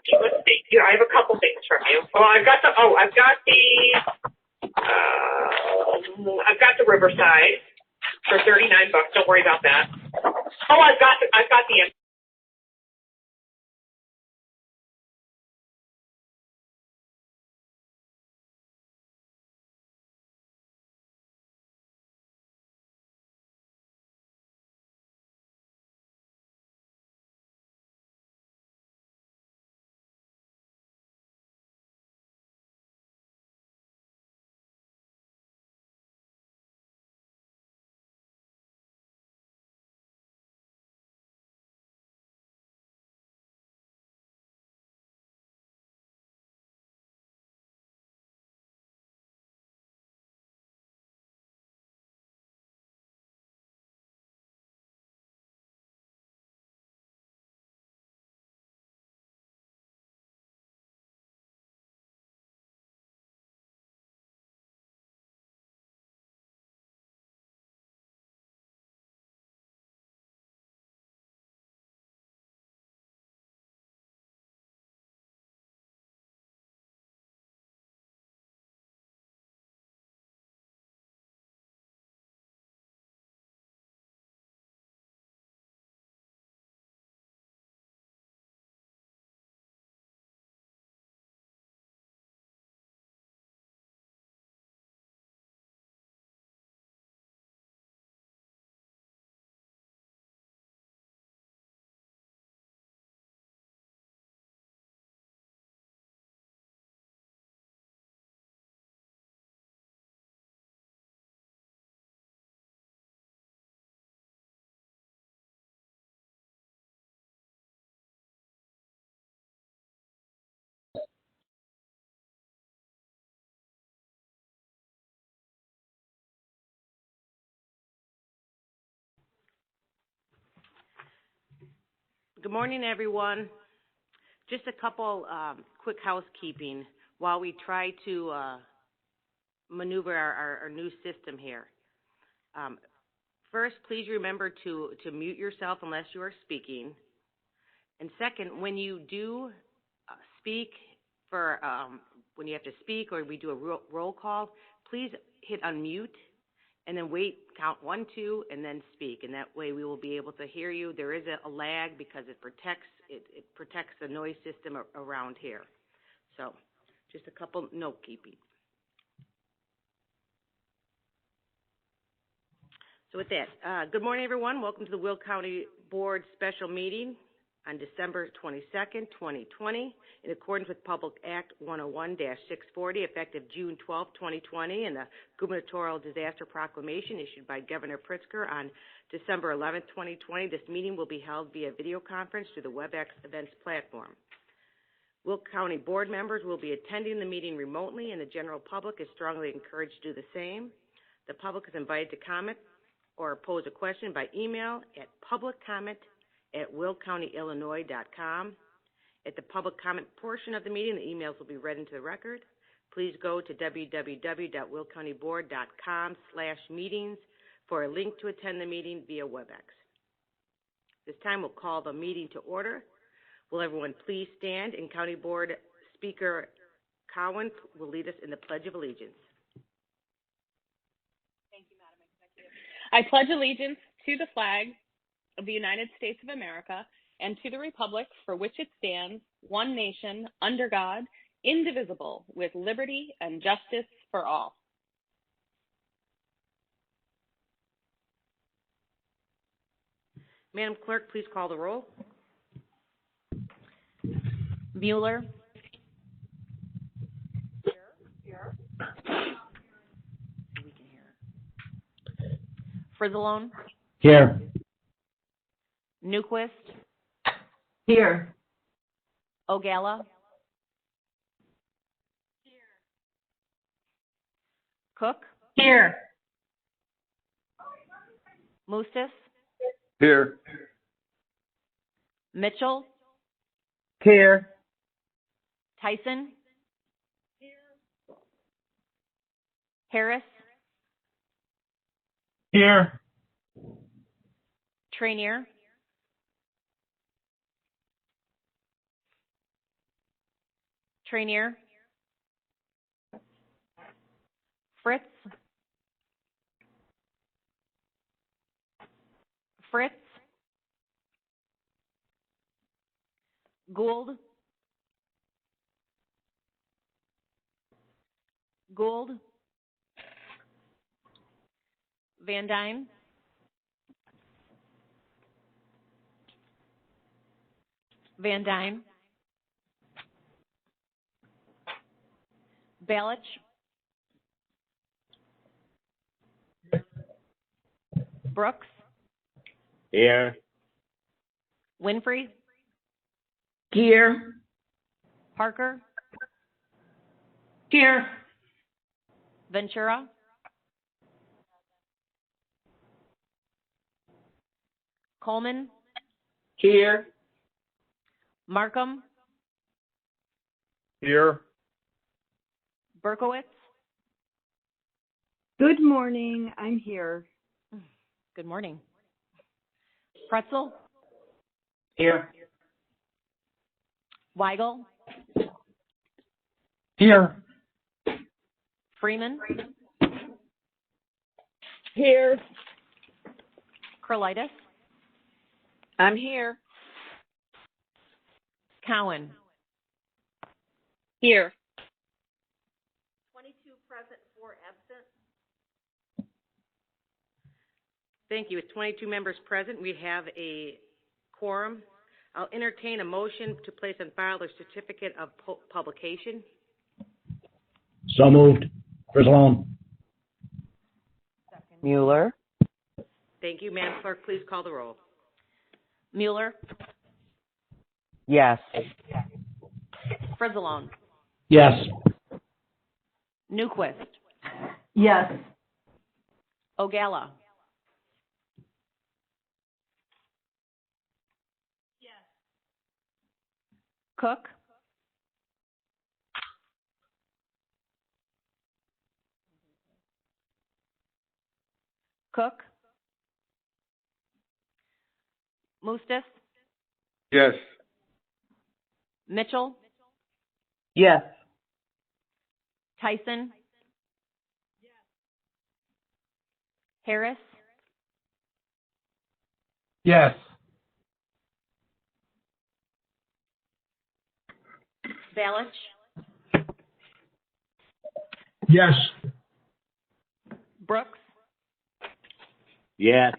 Let's see. Yeah, I have a couple things from you. Oh, I've got the Riverside for $39. Don't worry about that. Oh, I've got the Good morning, everyone. Just a couple quick housekeeping while we try to maneuver our new system here. First, please remember to mute yourself unless you are speaking. And second, when you do speak when you have to speak or we do a roll call, please hit unmute and then count 1, 2, and then speak. And that way we will be able to hear you. There is a lag because it protects the noise system around here. So just a couple note keeping. So with that, good morning, everyone. Welcome to the Will County Board Special Meeting on December 22nd, 2020, in accordance with Public Act 101-640, effective June 12, 2020, and the Gubernatorial Disaster Proclamation issued by Governor Pritzker on December 11, 2020. This meeting will be held via video conference through the WebEx events platform. Will County Board members will be attending the meeting remotely, and the general public is strongly encouraged to do the same. The public is invited to comment or pose a question by email at publiccomment@willcountyillinois.com. At the public comment portion of the meeting, the emails will be read into the record. Please go to www.willcountyboard.com/meetings for a link to attend the meeting via WebEx. This time we'll call the meeting to order. Will everyone please stand, and County Board Speaker Cowan will lead us in the Pledge of Allegiance. Thank you, Madam Executive. I pledge allegiance to the flag of the United States of America and to the republic for which it stands, one nation, under God, indivisible, with liberty and justice for all. Madam Clerk, please call the roll. Mueller. Here. We can hear. Frizzalone. Here. Newquist. Here. Ogalla. Here. Cook. Here. Mustis. Here. Mitchell. Here. Tyson. Here. Harris. Here. Trainier. Trainier, Fritz, Gould, Van Dyne, Balich, Brooks, Here. Winfrey, Here. Parker, Here. Ventura, Coleman, Here. Markham, Here. Berkowitz. Good morning. I'm here. Good morning. Pretzel, Here. Weigel, Here. Freeman, Here. Krolitis, I'm here. Cowan. Here. 22 present, 4 absent. Thank you. With 22 members present, we have a quorum. I'll entertain a motion to place on file the certificate of publication. So moved. Frizzlone. Mueller. Thank you. Madam Clerk, please call the roll. Mueller, Yes. Frizzalone, Yes. Newquist, Yes. Ogala. Cook, Mustis, Yes. Mitchell, Yes. Tyson, Harris, Yes. Balich, Yes. Brooks, Yes.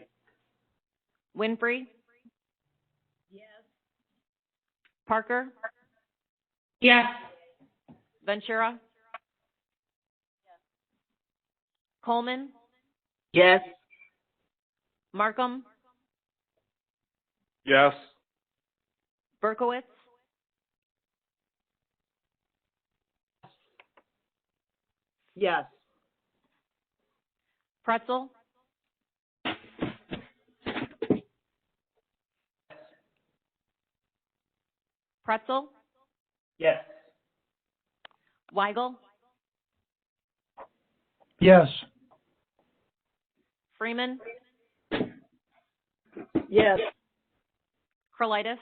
Winfrey, Parker, Yes. Ventura, Coleman, Yes. Markham, Yes. Berkowitz, Yes. Pretzel, Yes. Weigel, Yes. Freeman, Yes. Krolitis,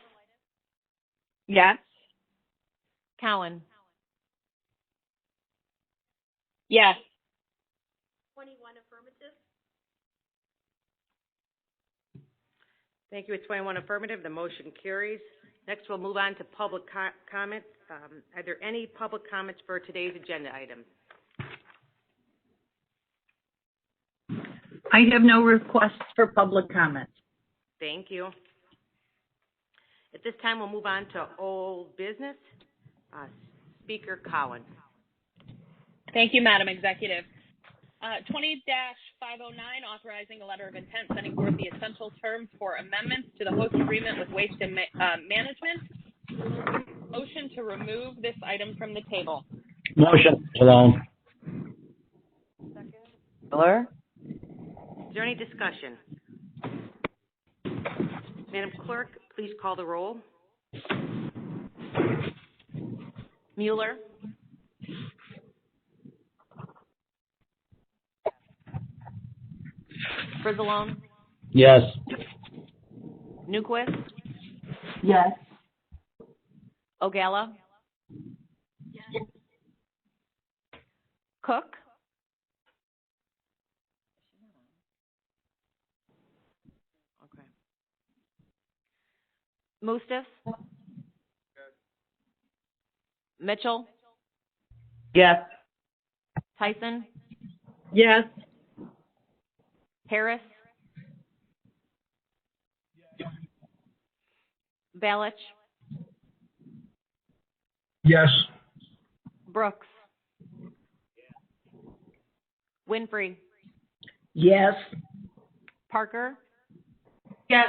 Yes. Cowan. Yes. 21 affirmative. Thank you. With 21 affirmative, the motion carries. Next, we'll move on to public comments. Are there any public comments for today's agenda items? I have no requests for public comment. Thank you. At this time, we'll move on to old business. Speaker Cowan. Thank you, Madam Executive. 20-509, authorizing a letter of intent setting forth the essential terms for amendments to the host agreement with Waste and Management. Motion to remove this item from the table. Motion. Alone. Mueller. Is there any discussion? Madam Clerk, please call the roll. Mueller, Frizzalone, Yes. Newquist, Yes. Ogala, Cook. Okay. Mustis. Mitchell. Yes. Tyson. Yes. Harris. Balich. Yes. Brooks. Winfrey. Yes. Parker. Yes.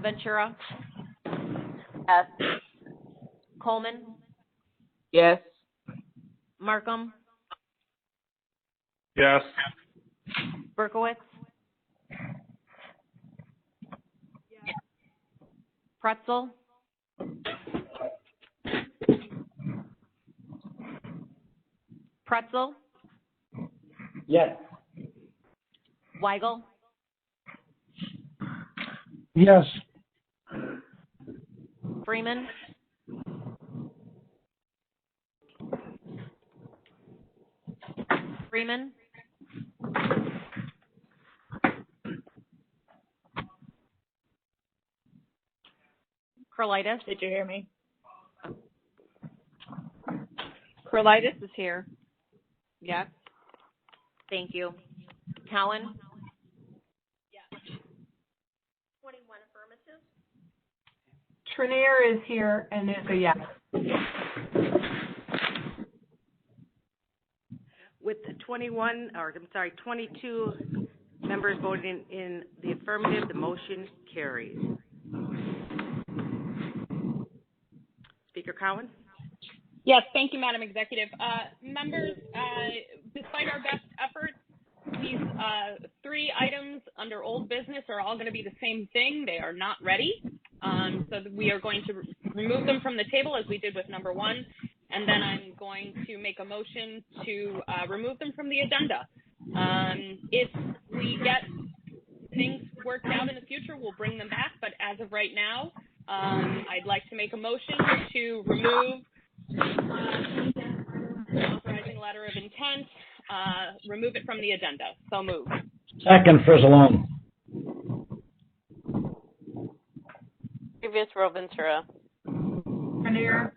Ventura. Yes. Coleman. Yes. Markham. Yes. Berkowitz. Pretzel. Pretzel. Yes. Weigel. Yes. Freeman. Freeman. Curlitis. Did you hear me? Curlitis is here. Yes. Thank you. Cowan. Trenier is here and is a yes. With 22 members voting in the affirmative, the motion carries. Speaker Cowan? Yes, thank you, Madam Executive. Members, despite our best efforts, these three items under old business are all going to be the same thing. They are not ready. So we are going to remove them from the table as we did with number one. And then I'm going to make a motion to remove them from the agenda. If we get things worked out in the future, we'll bring them back. But as of right now, I'd like to make a motion to remove authorizing letter of intent, remove it from the agenda. So moved. Second, Frizzalone. Previous row, Ventura. Trenier.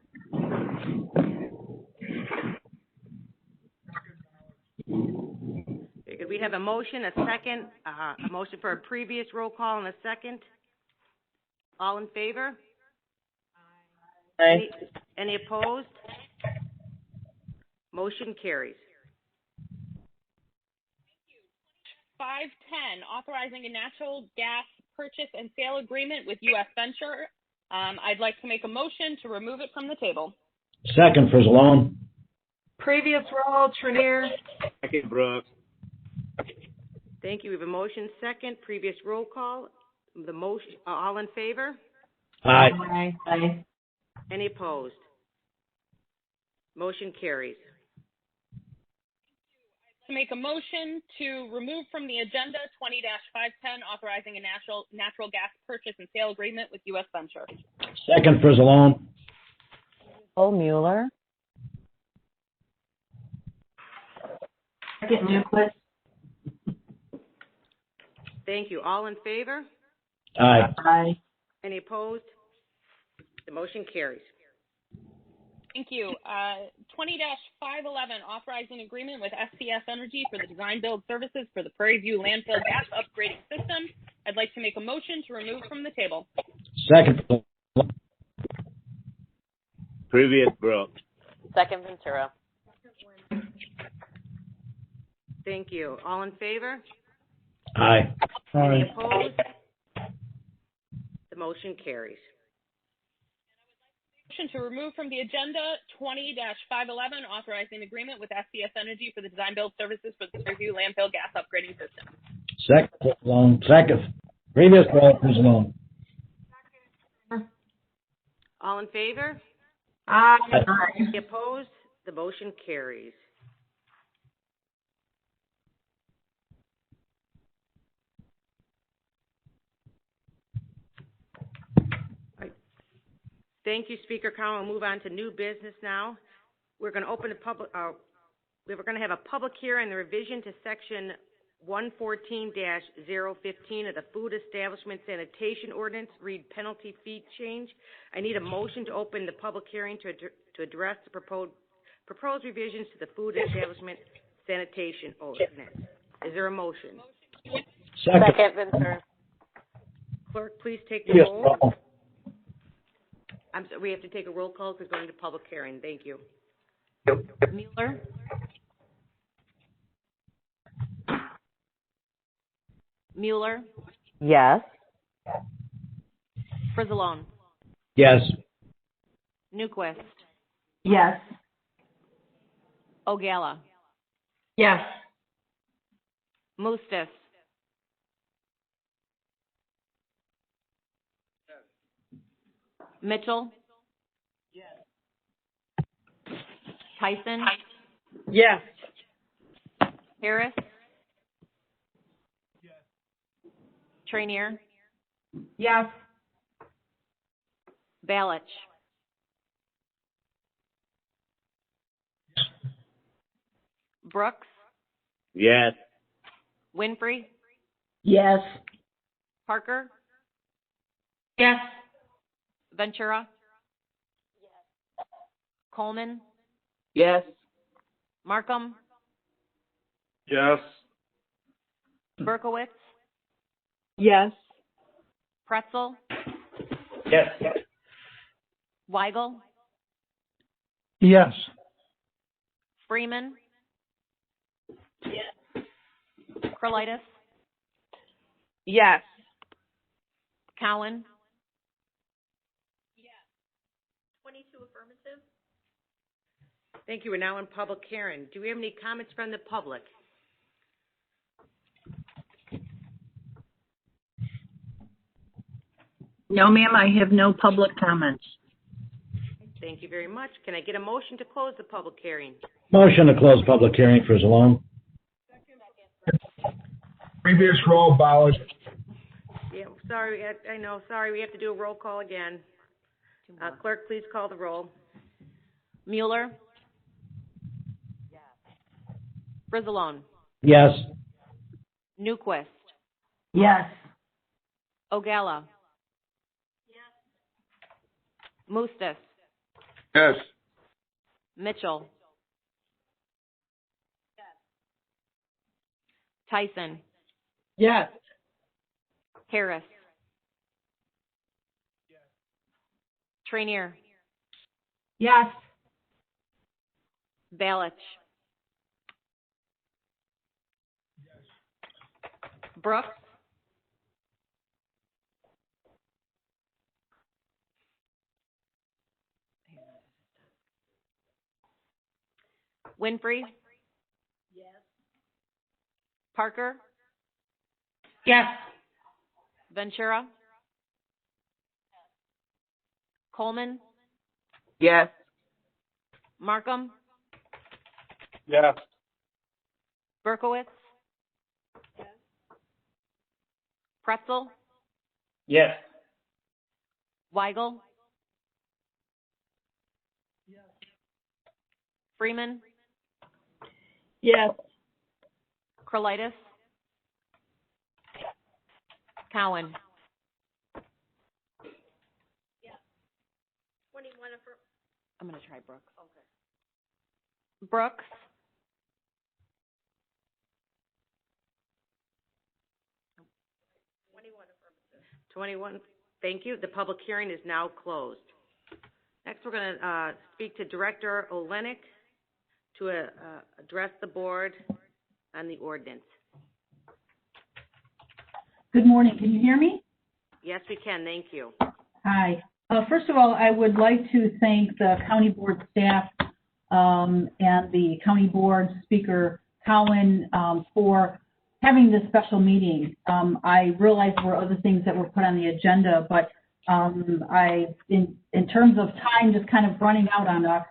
Very good. We have a motion, a second, a motion for a previous roll call and a second. All in favor? Aye. Any opposed? Motion carries. 510, authorizing a natural gas purchase and sale agreement with U.S. Venture. I'd like to make a motion to remove it from the table. Second, Frizzalone. Previous roll, Trenier. Second, Brooks. Thank you. We have a motion, second, previous roll call. The motion, all in favor? Aye. Aye. Aye. Any opposed? Motion carries. To make a motion to remove from the agenda 20-510, authorizing a natural gas purchase and sale agreement with U.S. Venture. Second, Frizzalone. Mueller. Second, Newquist. Thank you. All in favor? Aye. Aye. Any opposed? The motion carries. Thank you. 20-511, authorizing agreement with SCS Energy for the design build services for the Prairie View landfill gas upgrading system. I'd like to make a motion to remove from the table. Second, Previous Brooks. Second, Ventura. Thank you. All in favor? Aye. Any opposed? The motion carries. Motion to remove from the agenda 20-511, authorizing agreement with SCS Energy for the design build services for the Prairie View landfill gas upgrading system. Second, Frizzalone. Second. Previous Brooks, Frizzalone. All in favor? Aye. Any opposed? The motion carries. Thank you, Speaker Cowan. We'll move on to new business now. We're going to open the we're going to have a public hearing, the revision to section 114-015 of the Food Establishment Sanitation Ordinance, read penalty fee change. I need a motion to open the public hearing to address the proposed revisions to the Food Establishment Sanitation Ordinance. Is there a motion? Second. Ventura. Clerk, please take the Previous roll. roll. I'm sorry, we have to take a roll call because we're going to public hearing. Thank you. Mueller, Mueller, Yes. Frizzalone, Yes. Newquist, Yes. Ogala, Yes. Mustis, Mitchell, Tyson, Yes. Harris, Trainier, Yes. Balich, Brooks, Yes. Winfrey, Yes. Parker, Yes. Ventura, Coleman, Yes. Markham, Yes. Berkowitz, Yes. Pretzel, Yes. Weigel, Yes. Freeman, Krolitis, Yes. Cowan, 22 affirmative. Thank you. We're now in public hearing. Do we have any comments from the public? No, ma'am, I have no public comments. Thank you very much. Can I get a motion to close the public hearing? Motion to close public hearing for Zalone. Previous roll, Ballard. Yeah, sorry, I know, sorry, we have to do a roll call again. Clerk, please call the roll. Mueller, Frizzalone, Yes. Newquist, Yes. Ogala, Mustis, Yes. Mitchell, Tyson, Yes. Harris, Trainier, Yes. Balich, Brooks, Winfrey, Parker, Yes. Ventura, Coleman, Yes. Markham, Yes. Berkowitz, Pretzel, Yes. Weigel, Freeman, Yes. Krolitis, Cowan, 21 I'm going to try Brooks. Okay. Brooks, 21, thank you. The public hearing is now closed. Next, we're going to speak to Director Olenek to address the board on the ordinance. Good morning. Can you hear me? Yes, we can. Thank you. Hi. First of all, I would like to thank the county board staff and the county board speaker, Cowan, for having this special meeting. I realize there were other things that were put on the agenda, but in terms of time just kind of running out on us,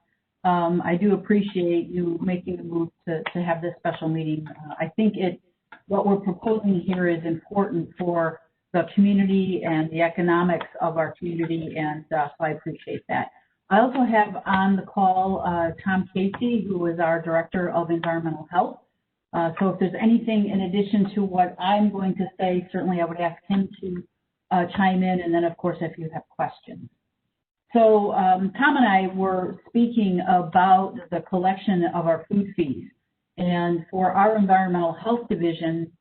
I do appreciate you making the move to have this special meeting. I think what we're proposing here is important for the community and the economics of our community, and so I appreciate that. I also have on the call Tom Casey, who is our Director of Environmental Health. So if there's anything in addition to what I'm going to say, certainly I would ask him to chime in, and then, of course, if you have questions. So Tom and I were speaking about the collection of our food fees. And for our Environmental Health Division,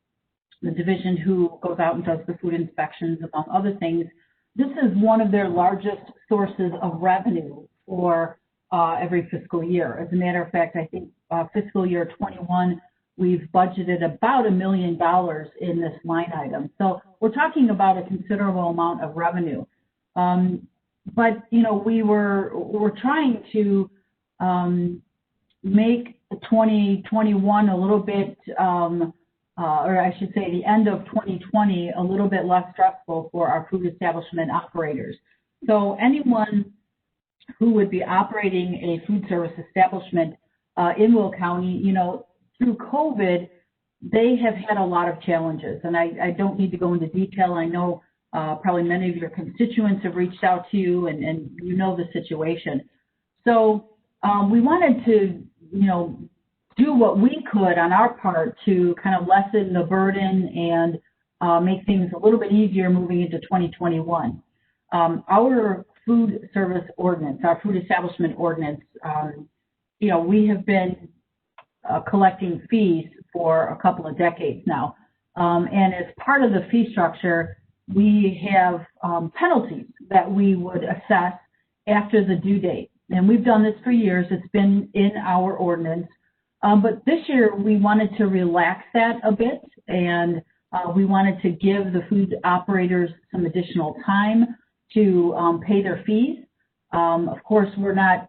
the division who goes out and does the food inspections, among other things, this is one of their largest sources of revenue for every fiscal year. As a matter of fact, I think fiscal year 21, we've budgeted about $1 million in this line item. So we're talking about a considerable amount of revenue. But, you know, we're trying to make 2021 a little bit, or I should say the end of 2020 a little bit less stressful for our food establishment operators. So anyone who would be operating a food service establishment in Will County, you know, through COVID, they have had a lot of challenges. And I don't need to go into detail. I know probably many of your constituents have reached out to you, and you know the situation. So we wanted to, you know, do what we could on our part to kind of lessen the burden and make things a little bit easier moving into 2021. Our food service ordinance, our food establishment ordinance, you know, we have been collecting fees for a couple of decades now. And as part of the fee structure, we have penalties that we would assess after the due date. And we've done this for years. It's been in our ordinance. But this year, we wanted to relax that a bit, and we wanted to give the food operators some additional time to pay their fees. Of course, we're not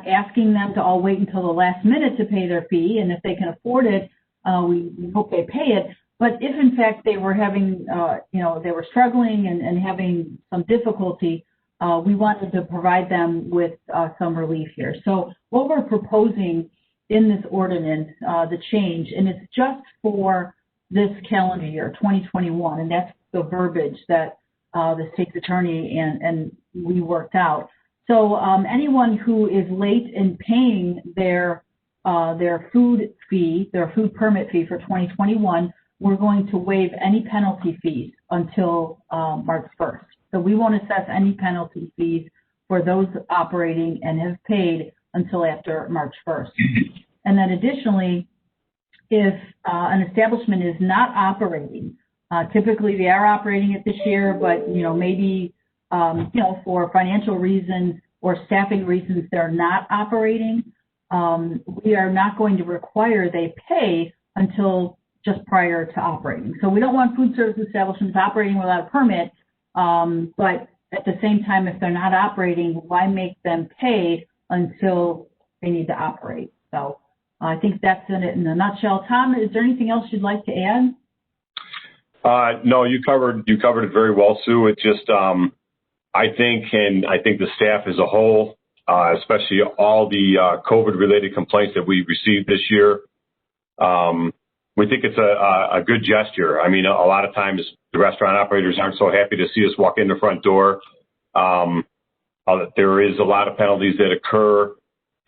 asking them to all wait until the last minute to pay their fee, and if they can afford it, we hope they pay it. But if in fact they were having, you know, they were struggling and having some difficulty, we wanted to provide them with some relief here. So what we're proposing in this ordinance, the change, and it's just for this calendar year, 2021, and that's the verbiage that the state's attorney and we worked out. So anyone who is late in paying their food fee, their food permit fee for 2021, we're going to waive any penalty fees until March 1st. So we won't assess any penalty fees for those operating and have paid until after March 1st. And then additionally, if an establishment is not operating, typically they are operating it this year, but, you know, maybe, you know, for financial reasons or staffing reasons, they're not operating, we are not going to require they pay until just prior to operating. So we don't want food service establishments operating without a permit, but at the same time, if they're not operating, why make them pay until they need to operate? So I think that's it in a nutshell. Tom, is there anything else you'd like to add? No, you covered it very well, Sue. It just, I think the staff as a whole, especially all the COVID-related complaints that we received this year, we think it's a good gesture. I mean, a lot of times the restaurant operators aren't so happy to see us walk in the front door. There is a lot of penalties that occur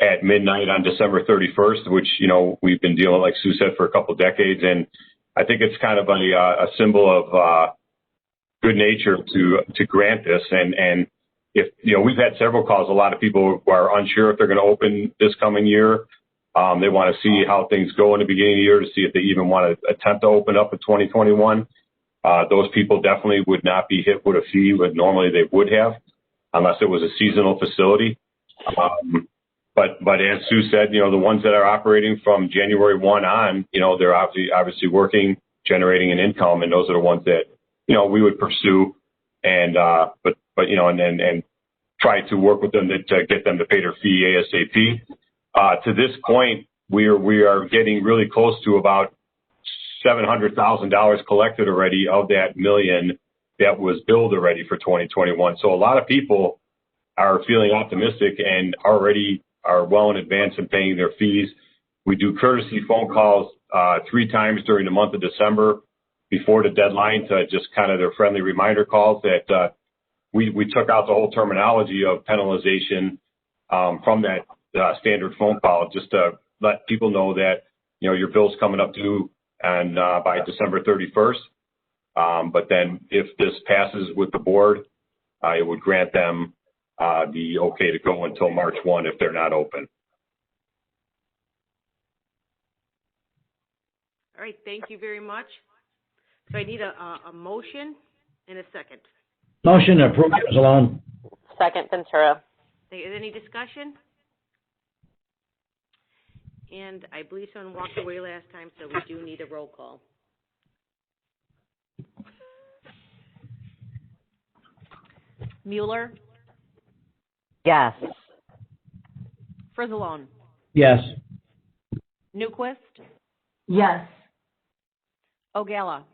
at midnight on December 31st, which, you know, we've been dealing, like Sue said, for a couple of decades. And I think it's kind of a symbol of good nature to grant this. And if, you know, we've had several calls. A lot of people who are unsure if they're going to open this coming year. They want to see how things go in the beginning of the year to see if they even want to attempt to open up in 2021. Those people definitely would not be hit with a fee that normally they would have unless it was a seasonal facility. But as Sue said, you know, the ones that are operating from January 1 on, you know, they're obviously working, generating an income, and those are the ones that, you know, we would pursue and, but you know, and try to work with them to get them to pay their fee ASAP. To this point, we are getting really close to about $700,000 collected already of that $1 million that was billed already for 2021. So a lot of people are feeling optimistic and already are well in advance in paying their fees. We do courtesy phone calls 3 times during the month of December before the deadline to just kind of their friendly reminder calls that we took out the whole terminology of penalization from that standard phone call, just to let people know that, you know, your bill's coming up due and by December 31st. But then if this passes with the board, it would grant them the okay to go until March 1 if they're not open. All right, thank you very much. So I need a motion and a second. Motion to approve Pizzalone. Second, Ventura. Any discussion? And I believe someone walked away last time, so we do need a roll call. Mueller? Yes. Frizzalone? Yes. Newquist? Yes. Ogala?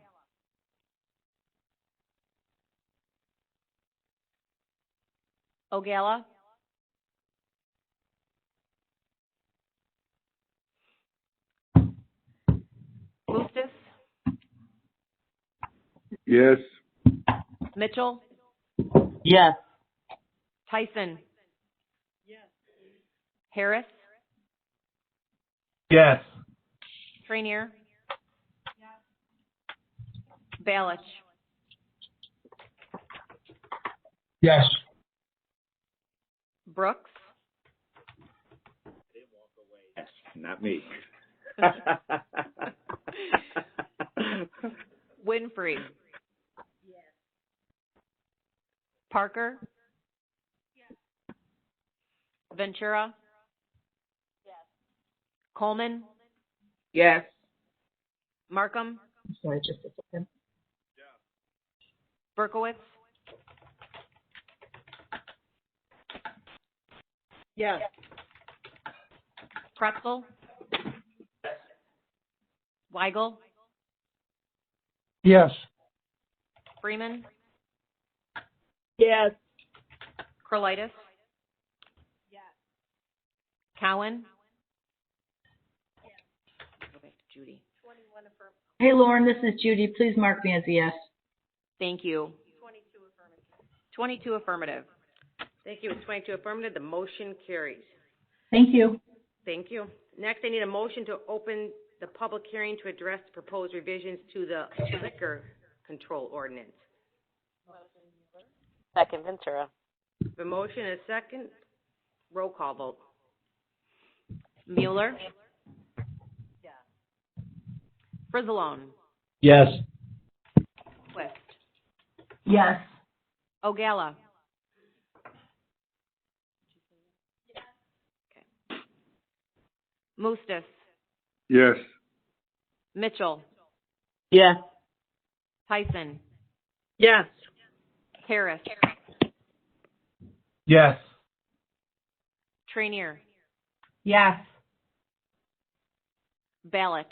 Ogala? Mustis? Yes. Mitchell? Yes. Tyson? Harris? Yes. Trainier? Balich? Yes. Brooks? Yes. Not me. Winfrey? Parker? Ventura? Coleman? Yes. Markham? Sorry, just a second. Berkowitz? Yes. Pretzel? Weigel? Yes. Freeman? Yes. Crolitis? Cowan? Go back to Judy. Hey, Lauren, this is Judy. Please mark me as a yes. Thank you. 22 affirmative. Thank you. It's 22 affirmative. The motion carries. Thank you. Thank you. Next, I need a motion to open the public hearing to address proposed revisions to the liquor control ordinance. Second, Ventura. The motion is second. Roll call vote. Mueller? Frizzalone? Yes. West? Yes. Ogala? Okay. Mustis? Yes. Mitchell? Yes. Tyson? Yes. Harris? Yes. Trainier? Yes. Balich?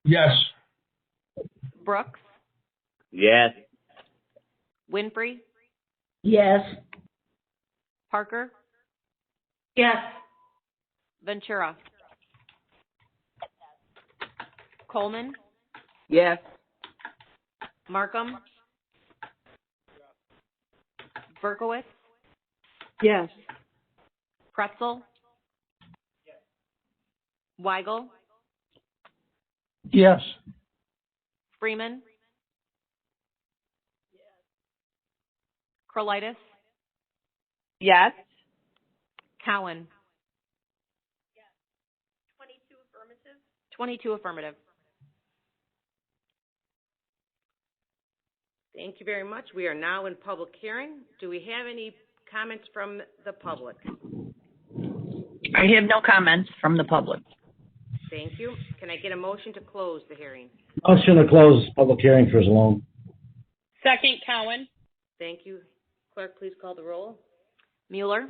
Yes. Brooks? Yes. Winfrey? Yes. Parker? Yes. Ventura? Coleman? Yes. Markham? Berkowitz? Yes. Pretzel? Weigel? Yes. Freeman? Crolitis? Yes. Cowan? 22 affirmative. Thank you very much. We are now in public hearing. Do we have any comments from the public? I have no comments from the public. Thank you. Can I get a motion to close the hearing? Motion to close public hearing for Pizzalone. Second, Cowan. Thank you. Clerk, please call the roll. Mueller?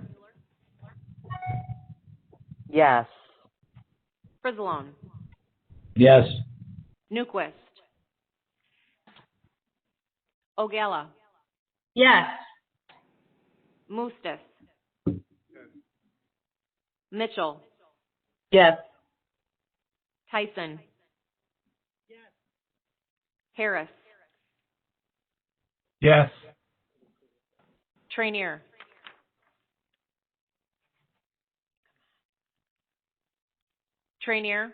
Yes. Frizzalone? Yes. Newquist? Ogala? Yes. Mustis? Mitchell? Yes. Tyson? Harris? Yes. Trainier. Trainier.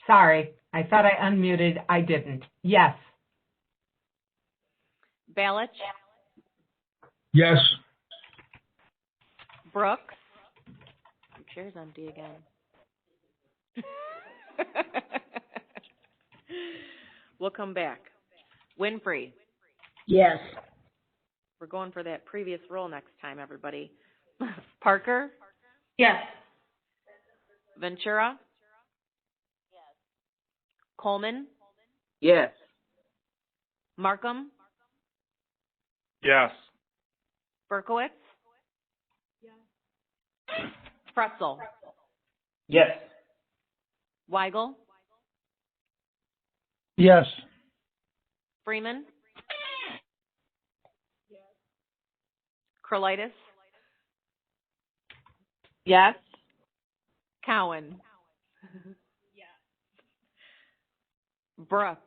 Sorry, I thought I unmuted. I didn't. Yes. Balich. Yes. Brooks. Your chair's empty again. We'll come back. Winfrey. Yes. We're going for that previous roll next time, everybody. Parker. Yes. Ventura. Coleman. Yes. Markham. Yes. Berkowitz. Pretzel. Yes. Weigel. Yes. Freeman. Krolitis. Yes. Cowan. Brooks.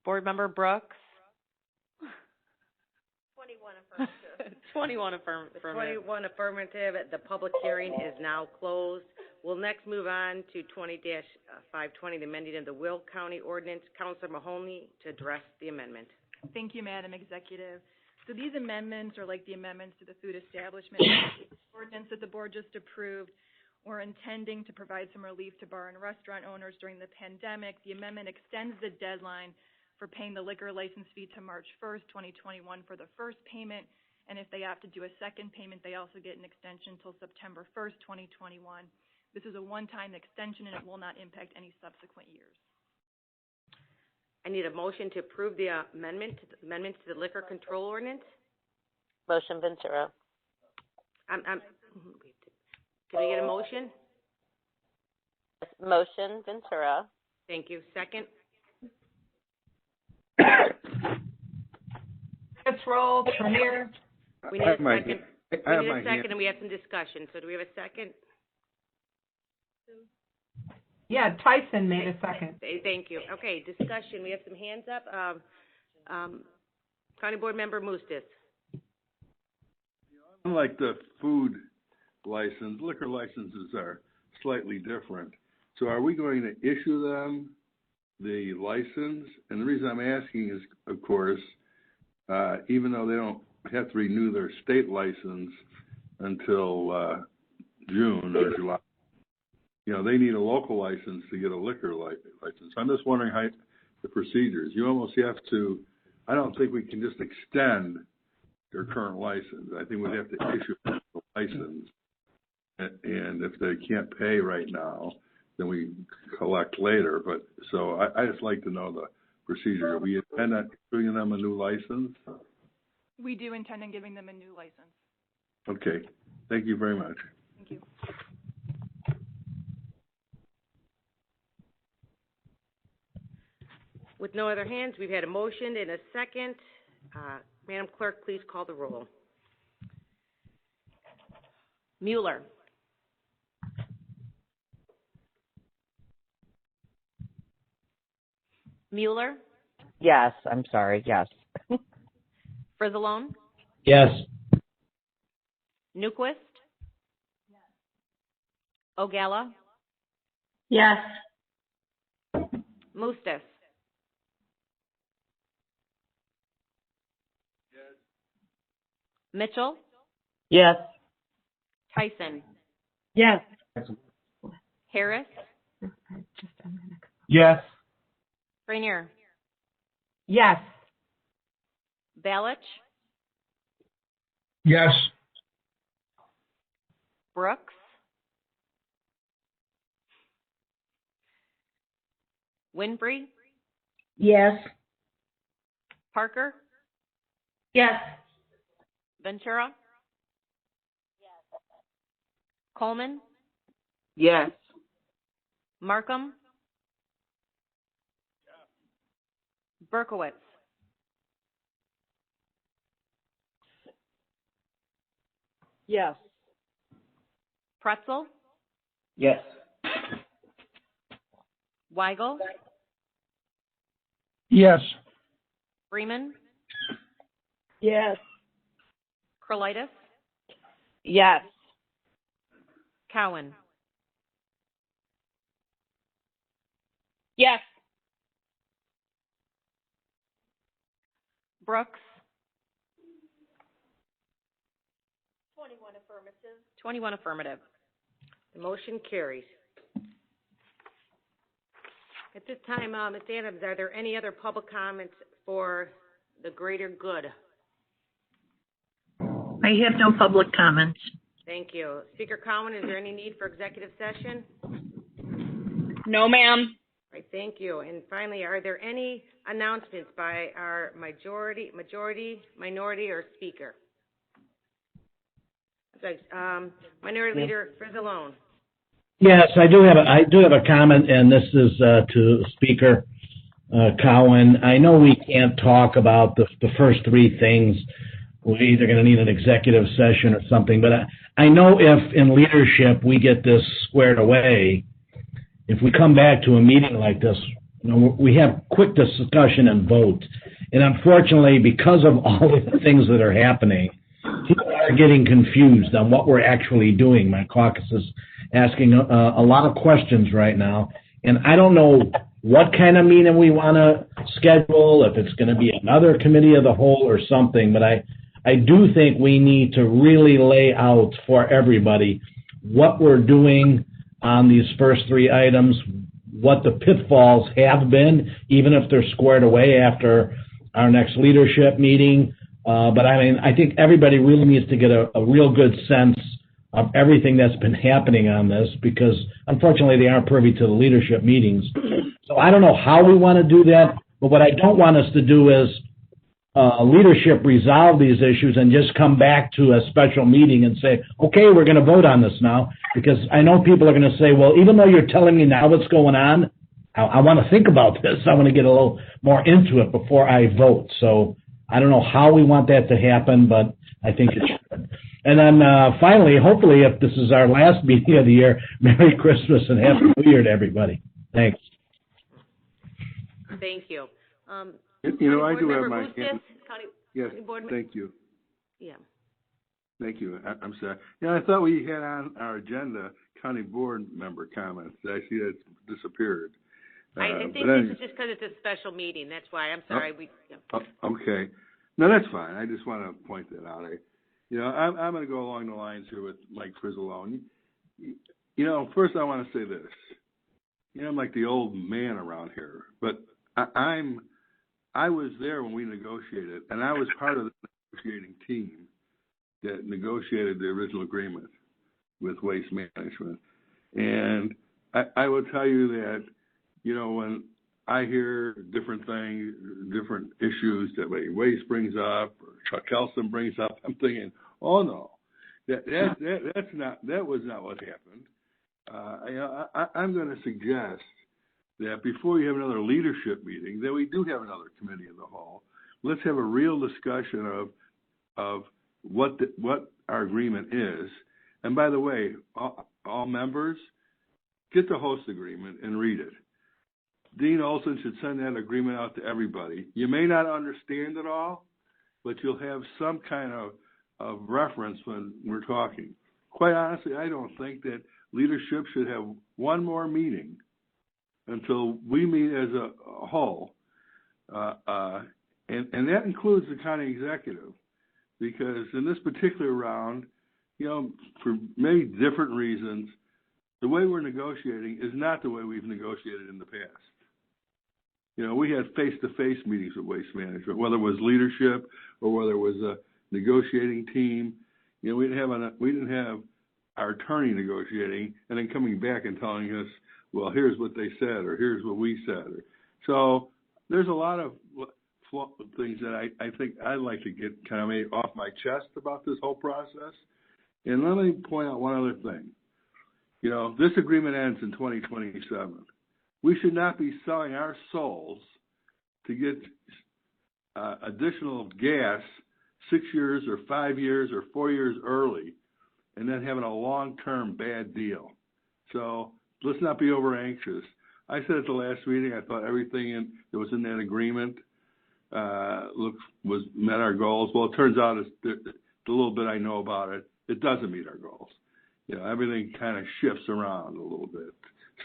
Board Member Brooks. 21 affirmative. 21 affirmative. The public hearing is now closed. We'll next move on to 20-520, the amending of the Will County Ordinance. Councilor Mahoney to address the amendment. Thank you, Madam Executive. So these amendments are like the amendments to the food establishment ordinance that the board just approved. We're intending to provide some relief to bar and restaurant owners during the pandemic. The amendment extends the deadline for paying the liquor license fee to March 1st, 2021 for the first payment. And if they have to do a second payment, they also get an extension until September 1st, 2021. This is a one-time extension and it will not impact any subsequent years. I need a motion to approve the amendments to the liquor control ordinance. Motion Ventura. Can I get a motion? Motion Ventura. Thank you. Second? Let's roll. Trainier. We need a second. We need a second, and we have some discussion. So do we have a second? Yeah, Tyson made a second. Thank you. Okay, discussion. We have some hands up. County Board Member Mustis. Unlike the food license, liquor licenses are slightly different. So are we going to issue them the license? And the reason I'm asking is, of course, even though they don't have to renew their state license until June or July, you know, they need a local license to get a liquor license. I'm just wondering how the procedures. You almost have to, I don't think we can just extend their current license. I think we'd have to issue a license. And if they can't pay right now, then we collect later. But so I just like to know the procedure. Do we intend on giving them a new license? We do intend on giving them a new license. Okay. Thank you very much. Thank you. With no other hands, we've had a motion and a second. Madam Clerk, please call the roll. Mueller. Mueller. Yes, I'm sorry, yes. Frizzalone. Yes. Newquist. Ogalla. Yes. Mustis. Mitchell. Yes. Tyson. Yes. Harris. Yes. Rainier. Yes. Balich. Yes. Brooks. Winfrey. Yes. Parker. Yes. Ventura? Yes. Coleman? Yes. Markham? Berkowitz? Yes. Pretzel? Yes. Weigel, Yes. Freeman, Yes. Krolitis, Yes. Cowan. Yes. Brooks. 21 affirmative. The motion carries. At this time, Ms. Adams, are there any other public comments for the greater good? I have no public comments. Thank you. Speaker Cowan, is there any need for executive session? No, ma'am. All right, thank you. And finally, are there any announcements by our minority, or speaker? Minority Leader Frizzalone. Yes, I do have a comment, and this is to Speaker Cowan. I know we can't talk about the first three things. We're either going to need an executive session or something, but I know if in leadership we get this squared away, if we come back to a meeting like this, we have quick discussion and vote. And unfortunately, because of all of the things that are happening, people are getting confused on what we're actually doing. My caucus is asking a lot of questions right now, and I don't know what kind of meeting we want to schedule, if it's going to be another committee of the whole or something, but I do think we need to really lay out for everybody what we're doing on these first three items, what the pitfalls have been, even if they're squared away after our next leadership meeting. But I mean, I think everybody really needs to get a real good sense of everything that's been happening on this, because unfortunately they aren't privy to the leadership meetings. So I don't know how we want to do that, but what I don't want us to do is leadership resolve these issues and just come back to a special meeting and say, okay, we're going to vote on this now, because I know people are going to say, well, even though you're telling me now what's going on, I want to think about this. I want to get a little more into it before I vote. So I don't know how we want that to happen, but I think it should. And then finally, hopefully, if this is our last meeting of the year, Merry Christmas and Happy New Year to everybody. Thanks. Thank you. I do have my hand. Yes, thank you. Yeah. Thank you. I'm sorry. I thought we had on our agenda county board member comments. I see that's disappeared. I think this is just because it's a special meeting. That's why. I'm sorry. Okay. No, that's fine. I just want to point that out. I'm going to go along the lines here with Mike Frizzalone. First I want to say this. I'm like the old man around here, but I was there when we negotiated, and I was part of the negotiating team that negotiated the original agreement with Waste Management. And I will tell you that, when I hear different things, different issues that Waste brings up or Chuck Kelson brings up, I'm thinking, oh no, that was not what happened. I'm going to suggest that before you have another leadership meeting, that we do have another committee of the whole. Let's have a real discussion of what our agreement is. And by the way, all members, get the host agreement and read it. Dean Olson should send that agreement out to everybody. You may not understand it all, but you'll have some kind of reference when we're talking. Quite honestly, I don't think that leadership should have one more meeting until we meet as a whole. And that includes the county executive, because in this particular round, for many different reasons, the way we're negotiating is not the way we've negotiated in the past. We had face-to-face meetings with Waste Management, whether it was leadership or whether it was a negotiating team. We didn't have our attorney negotiating and then coming back and telling us, well, here's what they said, or here's what we said. So there's a lot of things that I think I'd like to get kind of off my chest about this whole process. And let me point out one other thing. This agreement ends in 2027. We should not be selling our souls to get additional gas 6 years or 5 years or 4 years early and then having a long-term bad deal. So let's not be over anxious. I said at the last meeting, I thought everything that was in that agreement met our goals. Well, it turns out the little bit I know about it, it doesn't meet our goals. Everything kind of shifts around a little bit.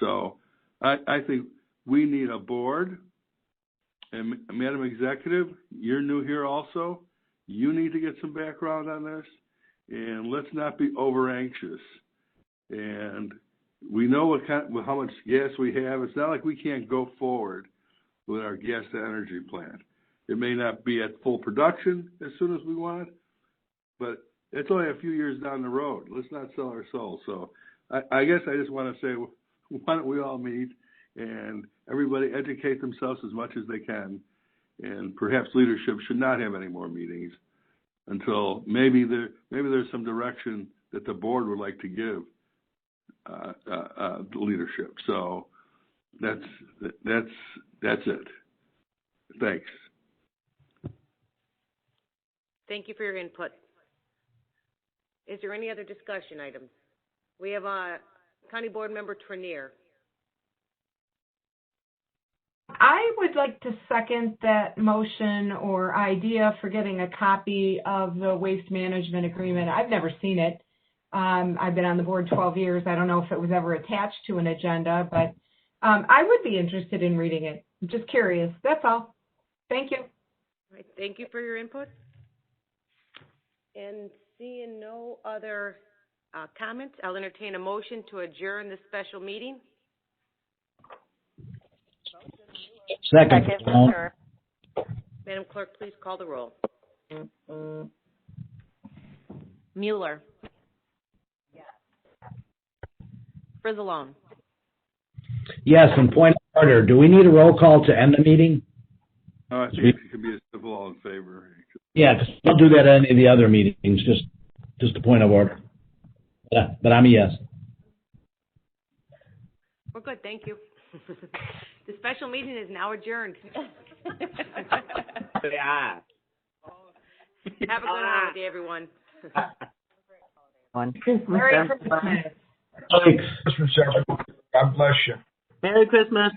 So I think we need a board. And Madam Executive, you're new here also. You need to get some background on this. And let's not be over anxious. And we know how much gas we have. It's not like we can't go forward with our gas to energy plant. It may not be at full production as soon as we want, but it's only a few years down the road. Let's not sell our souls. So I guess I just want to say, why don't we all meet and everybody educate themselves as much as they can, and perhaps leadership should not have any more meetings until maybe there's some direction that the board would like to give the leadership. So that's it. Thanks. Thank you for your input. Is there any other discussion items? We have County Board Member Trenier. I would like to second that motion or idea for getting a copy of the waste management agreement. I've never seen it. I've been on the board 12 years. I don't know if it was ever attached to an agenda, but I would be interested in reading it. I'm just curious. That's all. Thank you. All right, thank you for your input. And seeing no other comments, I'll entertain a motion to adjourn this special meeting. Second. Madam Clerk, please call the roll. Mueller. Yes. Frizzalone. Yes, and point of order, do we need a roll call to end the meeting? I think it could be a simple all in favor. Yeah, 'cause we'll do that at any of the other meetings, just a point of order. Yeah, but I'm a yes. We're good, thank you. The special meeting is now adjourned. Yeah. Have a good holiday, everyone. Merry Christmas. Thanks. Christmas, everyone. God bless you. Merry Christmas.